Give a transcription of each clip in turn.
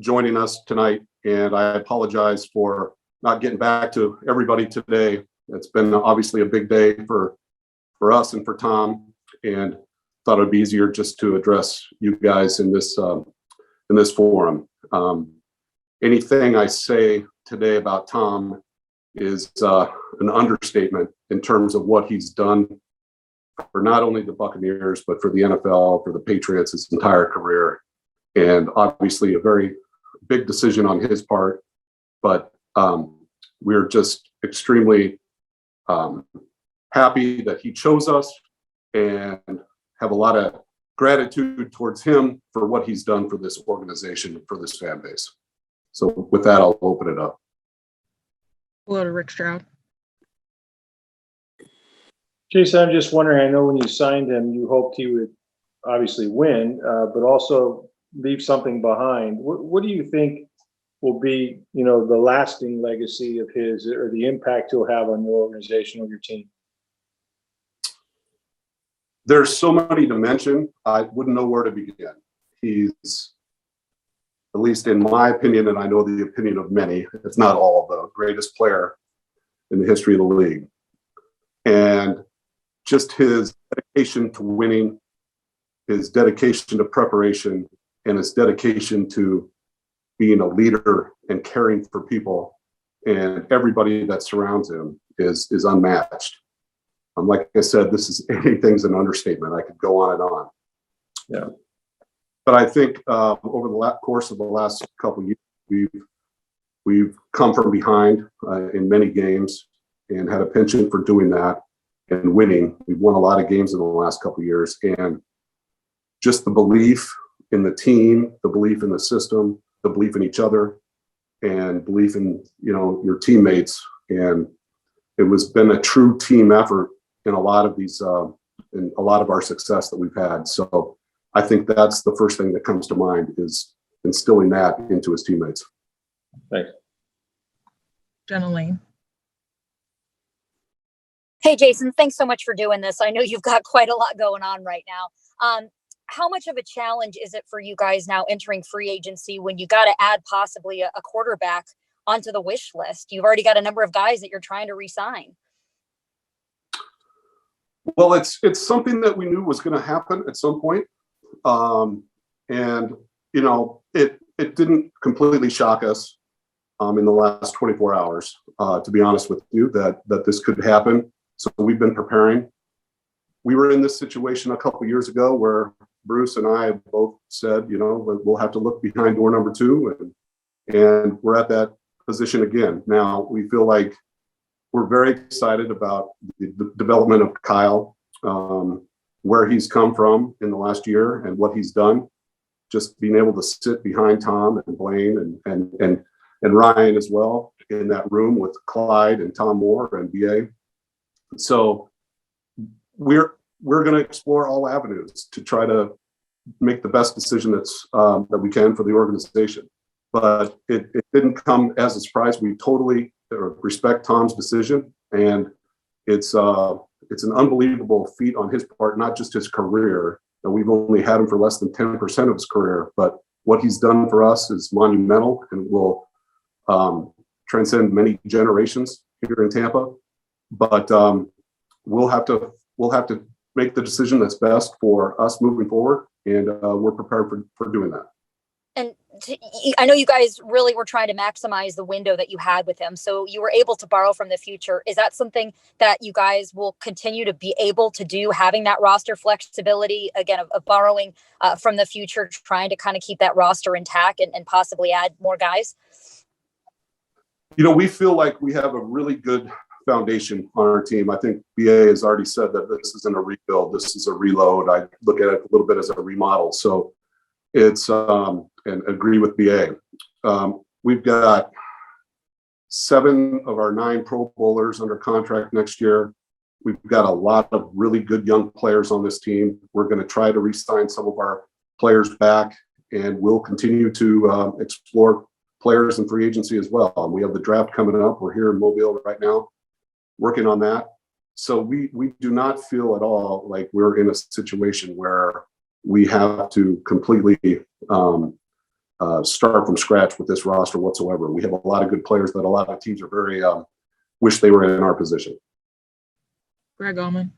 joining us tonight, and I apologize for not getting back to everybody today. It's been obviously a big day for us and for Tom, and thought it'd be easier just to address you guys in this forum. Anything I say today about Tom is an understatement in terms of what he's done for not only the Buccaneers, but for the NFL, for the Patriots, his entire career. And obviously a very big decision on his part, but we're just extremely happy that he chose us and have a lot of gratitude towards him for what he's done for this organization, for this fan base. So with that, I'll open it up. Hello to Rick Stroud. Jason, I'm just wondering, I know when you signed him, you hoped he would obviously win, but also leave something behind. What do you think will be, the lasting legacy of his, or the impact he'll have on your organization or your team? There's so many to mention, I wouldn't know where to begin. He's, at least in my opinion, and I know the opinion of many, if not all, the greatest player in the history of the league. And just his dedication to winning, his dedication to preparation, and his dedication to being a leader and caring for people and everybody that surrounds him is unmatched. Like I said, anything's an understatement. I could go on and on. Yeah. But I think over the course of the last couple of years, we've come from behind in many games and had a penchant for doing that and winning. We've won a lot of games in the last couple of years, and just the belief in the team, the belief in the system, the belief in each other, and belief in your teammates. And it was been a true team effort in a lot of these in a lot of our success that we've had. So I think that's the first thing that comes to mind, is instilling that into his teammates. Thanks. Jenna Lane. Hey, Jason, thanks so much for doing this. I know you've got quite a lot going on right now. How much of a challenge is it for you guys now entering free agency when you got to add possibly a quarterback onto the wish list? You've already got a number of guys that you're trying to re-sign. Well, it's something that we knew was going to happen at some point. And it didn't completely shock us in the last 24 hours, to be honest with you, that this could happen. So we've been preparing. We were in this situation a couple of years ago where Bruce and I both said, we'll have to look behind door number 2, and we're at that position again. Now we feel like we're very excited about the development of Kyle, where he's come from in the last year and what he's done. Just being able to sit behind Tom and Blaine and Ryan as well in that room with Clyde and Tom Moore and BA. So we're going to explore all avenues to try to make the best decision that we can for the organization. But it didn't come as a surprise. We totally respect Tom's decision, and it's an unbelievable feat on his part, not just his career. And we've only had him for less than 10% of his career, but what he's done for us is monumental and will transcend many generations here in Tampa. But we'll have to make the decision that's best for us moving forward, and we're prepared for doing that. And I know you guys really were trying to maximize the window that you had with him, so you were able to borrow from the future. Is that something that you guys will continue to be able to do, having that roster flexibility, again, of borrowing from the future, trying to kind of keep that roster intact and possibly add more guys? We feel like we have a really good foundation on our team. I think BA has already said that this isn't a rebuild, this is a reload. I look at it a little bit as a remodel. So it's and agree with BA. We've got 7 of our 9 Pro Bowlers under contract next year. We've got a lot of really good young players on this team. We're going to try to re-sign some of our players back, and we'll continue to explore players in free agency as well. We have the draft coming up. We're here in Mobile right now working on that. So we do not feel at all like we're in a situation where we have to completely start from scratch with this roster whatsoever. We have a lot of good players that a lot of teams are very wish they were in our position. Greg Allman.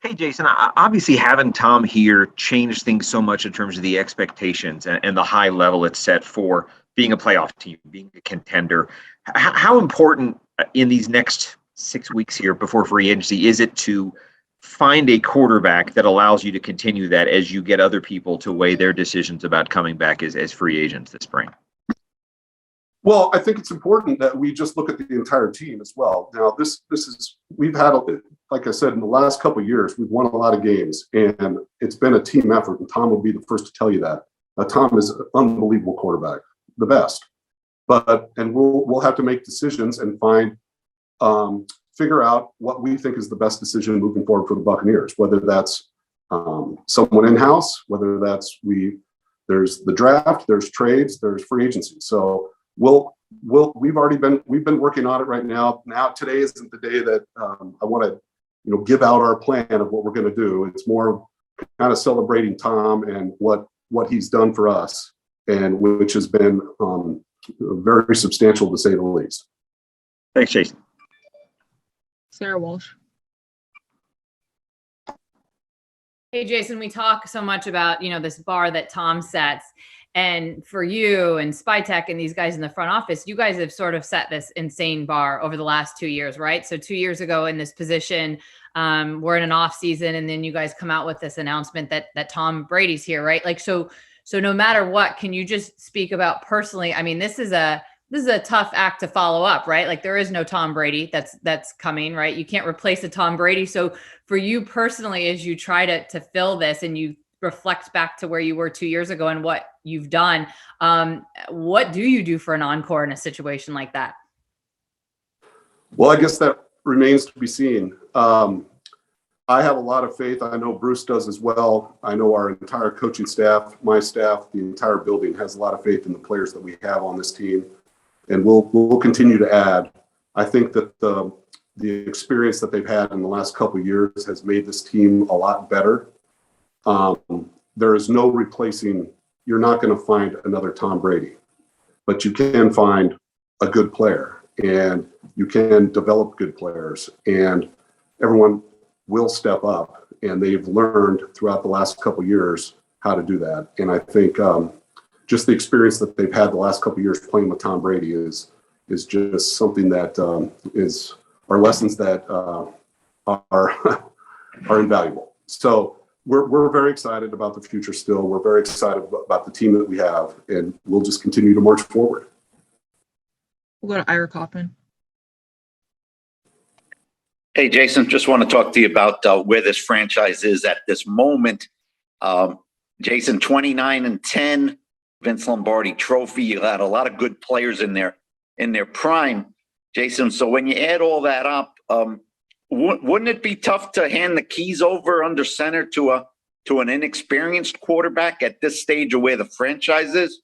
Hey, Jason, obviously having Tom here changed things so much in terms of the expectations and the high level it's set for being a playoff team, being a contender. How important in these next 6 weeks here before free agency is it to find a quarterback that allows you to continue that as you get other people to weigh their decisions about coming back as free agents this spring? Well, I think it's important that we just look at the entire team as well. Now, this is we've had, like I said, in the last couple of years, we've won a lot of games, and it's been a team effort. And Tom will be the first to tell you that. Tom is an unbelievable quarterback, the best. And we'll have to make decisions and figure out what we think is the best decision moving forward for the Buccaneers. Whether that's someone in house, whether that's there's the draft, there's trades, there's free agency. So we've been working on it right now. Now today isn't the day that I want to give out our plan of what we're going to do. It's more kind of celebrating Tom and what he's done for us, and which has been very substantial to say the least. Thanks, Jason. Sarah Walsh. Hey, Jason, we talk so much about, this bar that Tom sets. And for you and Spytech and these guys in the front office, you guys have sort of set this insane bar over the last 2 years, right? So 2 years ago in this position, we're in an off season, and then you guys come out with this announcement that Tom Brady's here, right? Like, so no matter what, can you just speak about personally? I mean, this is a tough act to follow up, right? Like, there is no Tom Brady that's coming, right? You can't replace a Tom Brady. So for you personally, as you try to fill this and you reflect back to where you were 2 years ago and what you've done, what do you do for an encore in a situation like that? Well, I guess that remains to be seen. I have a lot of faith. I know Bruce does as well. I know our entire coaching staff, my staff, the entire building has a lot of faith in the players that we have on this team, and we'll continue to add. I think that the experience that they've had in the last couple of years has made this team a lot better. There is no replacing. You're not going to find another Tom Brady, but you can find a good player, and you can develop good players, and everyone will step up, and they've learned throughout the last couple of years how to do that. And I think just the experience that they've had the last couple of years playing with Tom Brady is just something that are lessons that are invaluable. So we're very excited about the future still. We're very excited about the team that we have, and we'll just continue to march forward. We'll go to Ira Kaufman. Hey, Jason, just want to talk to you about where this franchise is at this moment. Jason, 29-10, Vince Lombardi Trophy. You had a lot of good players in their prime, Jason. So when you add all that up, wouldn't it be tough to hand the keys over under center to an inexperienced quarterback at this stage of where the franchise is?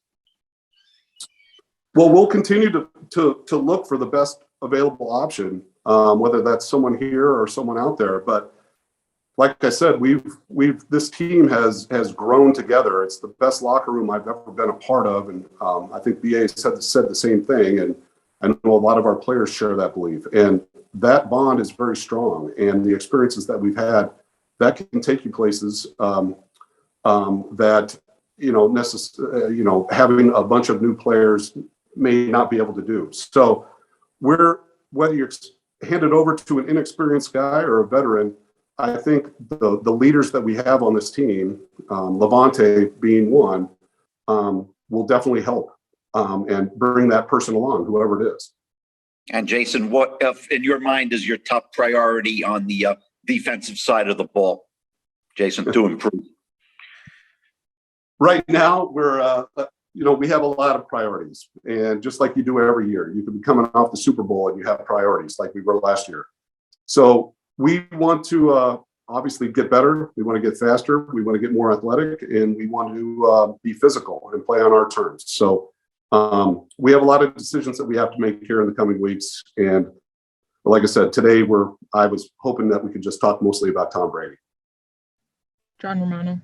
Well, we'll continue to look for the best available option, whether that's someone here or someone out there. But like I said, this team has grown together. It's the best locker room I've ever been a part of, and I think BA said the same thing. And I know a lot of our players share that belief, and that bond is very strong. And the experiences that we've had, that can take you places that having a bunch of new players may not be able to do. So whether you're handed over to an inexperienced guy or a veteran, I think the leaders that we have on this team, Levante being one, will definitely help and bring that person along, whoever it is. And Jason, what in your mind is your top priority on the defensive side of the ball, Jason, to improve? Right now, we have a lot of priorities, and just like you do every year, you could be coming off the Super Bowl and you have priorities like we were last year. So we want to obviously get better. We want to get faster. We want to get more athletic, and we want to be physical and play on our terms. So we have a lot of decisions that we have to make here in the coming weeks. And like I said, today I was hoping that we could just talk mostly about Tom Brady. John Romano.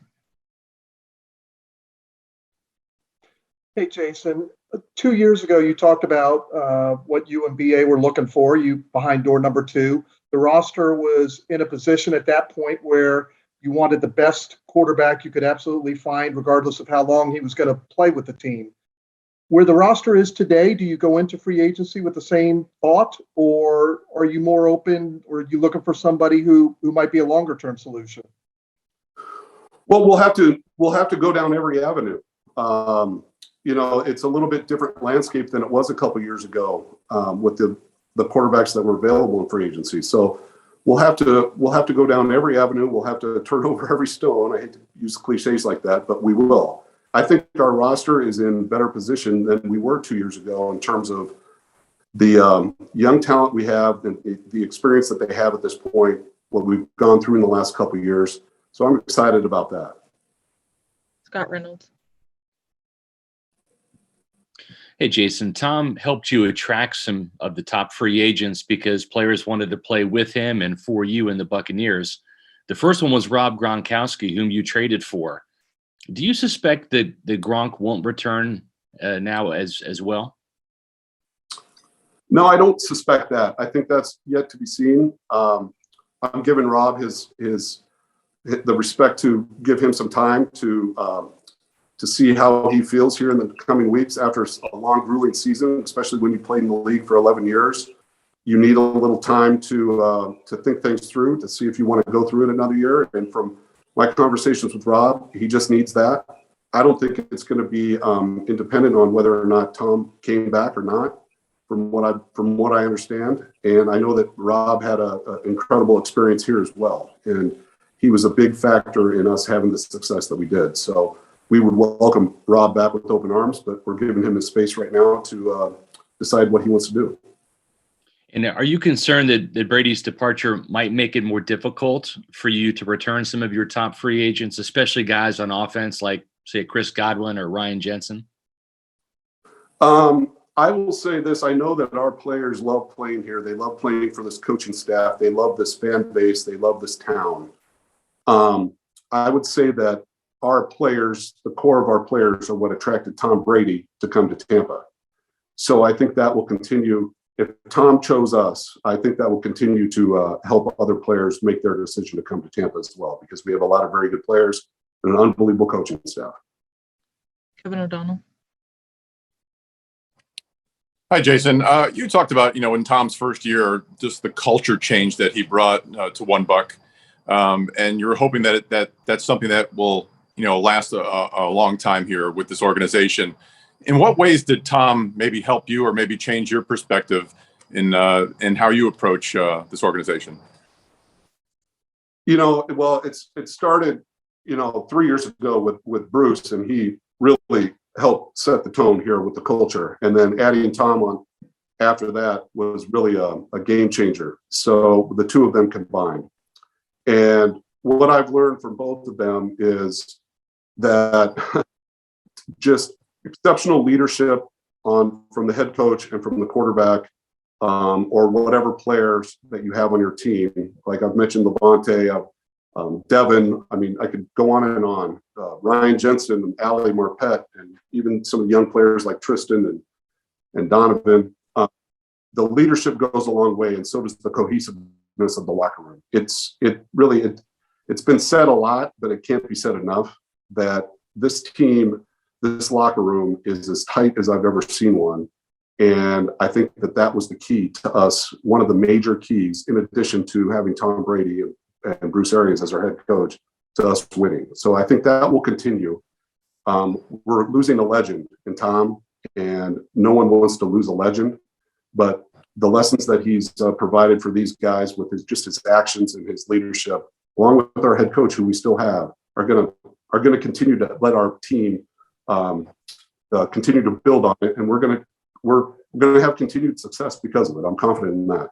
Hey, Jason, 2 years ago, you talked about what you and BA were looking for, you behind door number two. The roster was in a position at that point where you wanted the best quarterback you could absolutely find, regardless of how long he was going to play with the team. Where the roster is today, do you go into free agency with the same thought, or are you more open, or are you looking for somebody who might be a longer term solution? Well, we'll have to go down every avenue. It's a little bit different landscape than it was a couple years ago with the quarterbacks that were available in free agency. So we'll have to go down every avenue. We'll have to turn over every stone. I hate to use cliches like that, but we will. I think our roster is in better position than we were 2 years ago in terms of the young talent we have and the experience that they have at this point, what we've gone through in the last couple of years. So I'm excited about that. Scott Reynolds. Hey, Jason, Tom helped you attract some of the top free agents because players wanted to play with him and for you in the Buccaneers. The first one was Rob Gronkowski, whom you traded for. Do you suspect that Gronk won't return now as well? No, I don't suspect that. I think that's yet to be seen. I'm giving Rob the respect to give him some time to see how he feels here in the coming weeks after a long, grueling season, especially when you played in the league for 11 years. You need a little time to think things through, to see if you want to go through it another year. And from my conversations with Rob, he just needs that. I don't think it's going to be independent on whether or not Tom came back or not, from what I understand. And I know that Rob had an incredible experience here as well. And he was a big factor in us having the success that we did. So we would welcome Rob back with open arms, but we're giving him the space right now to decide what he wants to do. And are you concerned that Brady's departure might make it more difficult for you to return some of your top free agents, especially guys on offense like, say, Chris Godwin or Ryan Jensen? I will say this. I know that our players love playing here. They love playing for this coaching staff. They love this fan base. They love this town. I would say that our players, the core of our players, are what attracted Tom Brady to come to Tampa. So I think that will continue. If Tom chose us, I think that will continue to help other players make their decision to come to Tampa as well, because we have a lot of very good players and an unbelievable coaching staff. Kevin O'Donnell. Hi, Jason. You talked about, in Tom's first year, just the culture change that he brought to One Buck. And you're hoping that's something that will, last a long time here with this organization. In what ways did Tom maybe help you or maybe change your perspective in how you approach this organization? Well, it started, 3 years ago with Bruce, and he really helped set the tone here with the culture. And then adding Tom on after that was really a game changer. So the two of them combined. And what I've learned from both of them is that just exceptional leadership from the head coach and from the quarterback, or whatever players that you have on your team. Like I've mentioned, Levante, Devin. I mean, I could go on and on. Ryan Jensen and Ali Marpet, and even some of the young players like Tristan and Donovan. The leadership goes a long way, and so does the cohesiveness of the locker room. It's been said a lot, but it can't be said enough that this team, this locker room is as tight as I've ever seen one. And I think that was the key to us, one of the major keys, in addition to having Tom Brady and Bruce Arians as our head coach, to us winning. So I think that will continue. We're losing a legend in Tom, and no one wants to lose a legend. But the lessons that he's provided for these guys with his actions and his leadership, along with our head coach, who we still have, are going to continue to let our team continue to build on it, and we're going to have continued success because of it. I'm confident in that.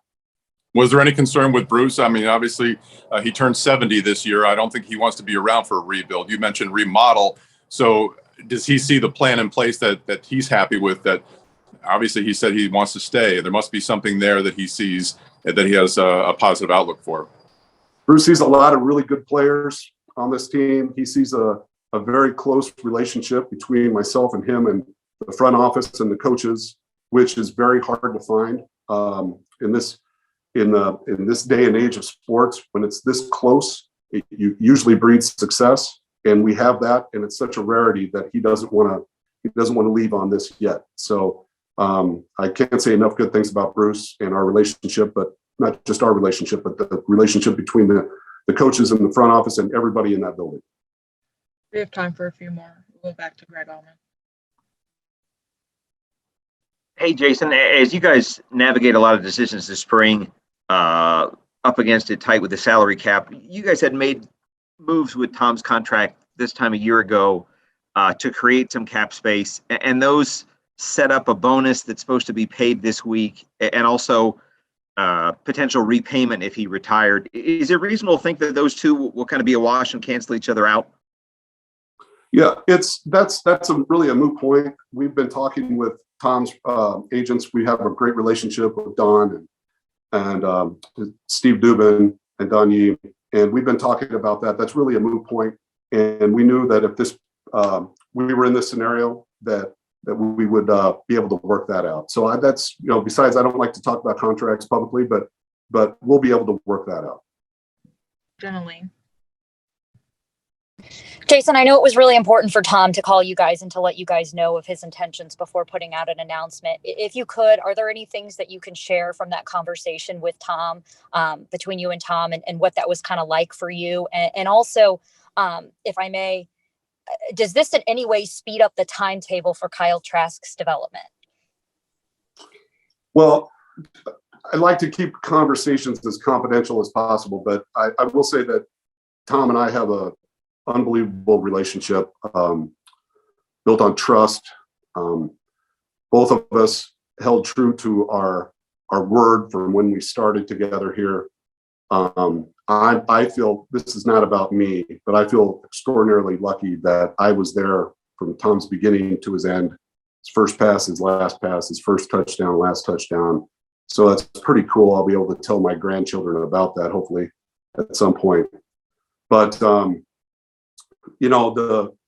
Was there any concern with Bruce? I mean, obviously, he turned 70 this year. I don't think he wants to be around for a rebuild. You mentioned remodel. So does he see the plan in place that he's happy with? That obviously he said he wants to stay. There must be something there that he sees that he has a positive outlook for. Bruce sees a lot of really good players on this team. He sees a very close relationship between myself and him the front office and the coaches, which is very hard to find in this day and age of sports. When it's this close, it usually breeds success, and we have that, and it's such a rarity that he doesn't want to leave on this yet. So I can't say enough good things about Bruce and our relationship, but not just our relationship, but the relationship between the coaches in the front office and everybody in that building. We have time for a few more. We'll go back to Greg Allman. Hey, Jason, as you guys navigate a lot of decisions this spring, up against it tight with the salary cap, you guys had made moves with Tom's contract this time a year ago to create some cap space, and those set up a bonus that's supposed to be paid this week, and also potential repayment if he retired. Is it reasonable to think that those two will kind of be a wash and cancel each other out? Yeah, that's really a moot point. We've been talking with Tom's agents. We have a great relationship with Don and Steve Dubin and Don Yee, and we've been talking about that. That's really a moot point, and we knew that if this we were in this scenario that we would be able to work that out. So that's, besides, I don't like to talk about contracts publicly, but we'll be able to work that out. Jenna Lane. Jason, I know it was really important for Tom to call you guys and to let you guys know of his intentions before putting out an announcement. If you could, are there any things that you can share from that conversation with Tom, between you and Tom, and what that was kind of like for you? And also, if I may, does this in any way speed up the timetable for Kyle Trask's development? Well, I like to keep conversations as confidential as possible, but I will say that Tom and I have a unbelievable relationship built on trust. Both of us held true to our word from when we started together here. I feel this is not about me, but I feel extraordinarily lucky that I was there from Tom's beginning to his end. His first pass, his last pass, his first touchdown, last touchdown. So that's pretty cool. I'll be able to tell my grandchildren about that, hopefully, at some point. But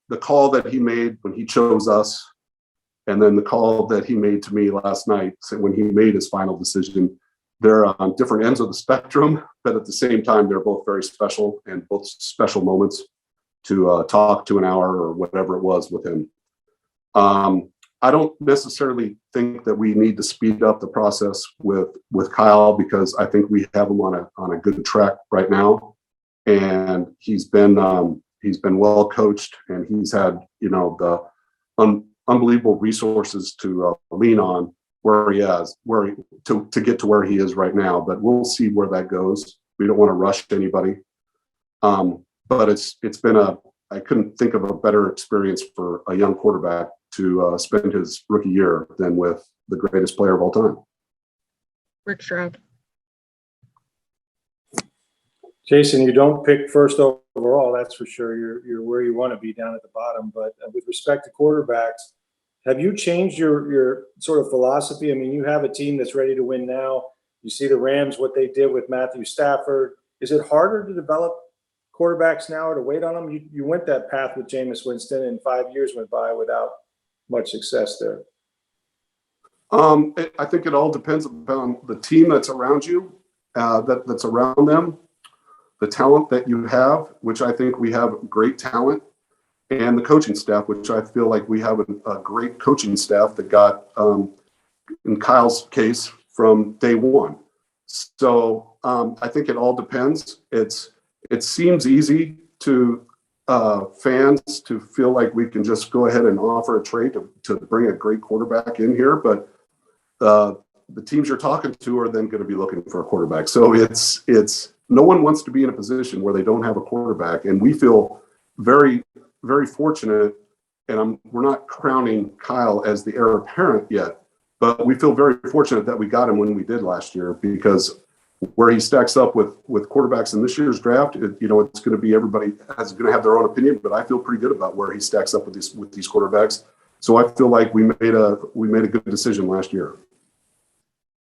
the call that he made when he chose us, and then the call that he made to me last night when he made his final decision, they're on different ends of the spectrum, but at the same time, they're both very special and both special moments to talk to an hour or whatever it was with him. I don't necessarily think that we need to speed up the process with Kyle, because I think we have him on a good track right now, and he's been well coached, and he's had the unbelievable resources to lean on to get to where he is right now. But we'll see where that goes. We don't want to rush anybody, but it's been I couldn't think of a better experience for a young quarterback to spend his rookie year than with the greatest player of all time. Rick Stroud. Jason, you don't pick first overall, that's for sure. You're where you want to be, down at the bottom. But with respect to quarterbacks, have you changed your sort of philosophy? I mean, you have a team that's ready to win now. You see the Rams, what they did with Matthew Stafford. Is it harder to develop quarterbacks now or to wait on them? You went that path with Jameis Winston, and 5 years went by without much success there. I think it all depends upon the team that's around you, that's around them, the talent that you have, which I think we have great talent, and the coaching staff, which I feel like we have a great coaching staff that got, in Kyle's case, from day one. So I think it all depends. It seems easy to fans to feel like we can just go ahead and offer a trade to bring a great quarterback in here, but the teams you're talking to are then going to be looking for a quarterback. So it's no one wants to be in a position where they don't have a quarterback, and we feel very, very fortunate. And we're not crowning Kyle as the heir apparent yet, but we feel very fortunate that we got him when we did last year, because where he stacks up with quarterbacks in this year's draft, it's going to be, everybody is going to have their own opinion, but I feel pretty good about where he stacks up with these quarterbacks. So I feel like we made a good decision last year.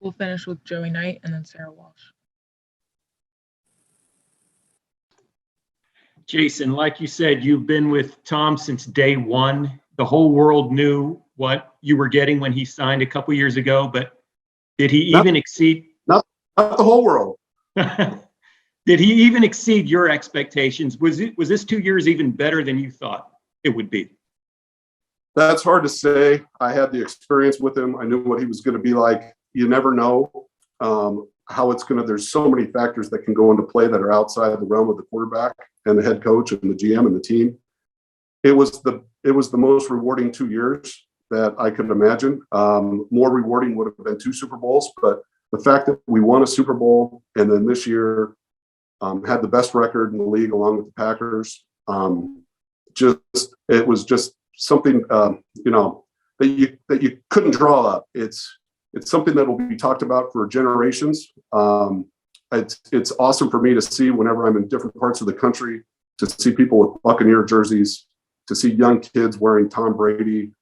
We'll finish with Joey Knight and then Sarah Walsh. Jason, like you said, you've been with Tom since day one. The whole world knew what you were getting when he signed a couple years ago, but did he Not- even exceed? Not the whole world. Did he even exceed your expectations? Was this 2 years even better than you thought it would be? That's hard to say. I had the experience with him. I knew what he was going to be like. You never know how it's going to. There's so many factors that can go into play that are outside of the realm of the quarterback and the head coach and the GM and the team. It was the most rewarding 2 years that I could imagine. More rewarding would have been 2 Super Bowls, but the fact that we won a Super Bowl and then this year had the best record in the league along with the Packers, it was just something that you couldn't draw up. It's something that will be talked about for generations. It's awesome for me to see whenever I'm in different parts of the country, to see people with Buccaneer jerseys, to see young kids wearing Tom Brady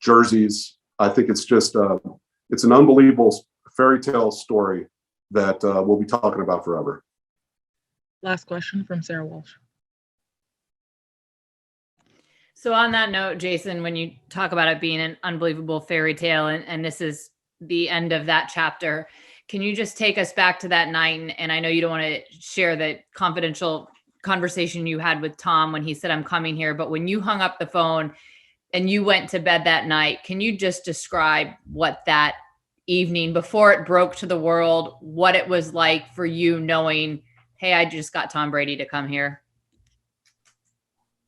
jerseys. I think it's just it's an unbelievable fairy tale story that we'll be talking about forever. Last question from Sarah Walsh. So on that note, Jason, when you talk about it being an unbelievable fairy tale, and this is the end of that chapter, can you just take us back to that night? And I know you don't want to share the confidential conversation you had with Tom when he said, "I'm coming here," but when you hung up the phone and you went to bed that night, can you just describe what that evening before it broke to the world, what it was like for you knowing, hey, I just got Tom Brady to come here?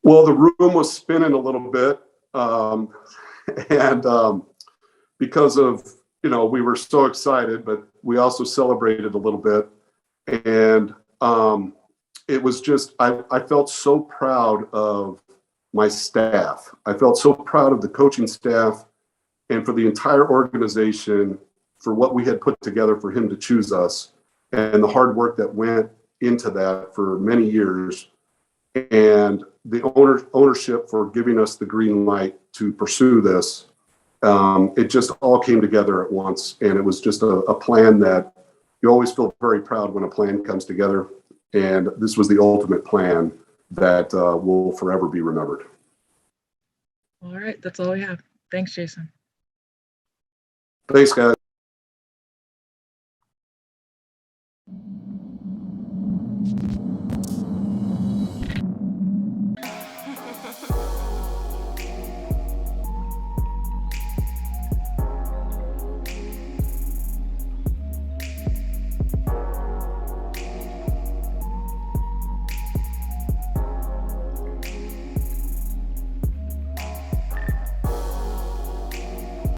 Well, the room was spinning a little bit, and because of we were so excited, but we also celebrated a little bit, and it was just I felt so proud of my staff. I felt so proud of the coaching staff and for the entire organization for what we had put together for him to choose us and the hard work that went into that for many years, and the ownership for giving us the green light to pursue this. It just all came together at once, and it was just a plan that you always feel very proud when a plan comes together, and this was the ultimate plan that will forever be remembered. All right, that's all we have. Thanks, Jason. Thanks, guys.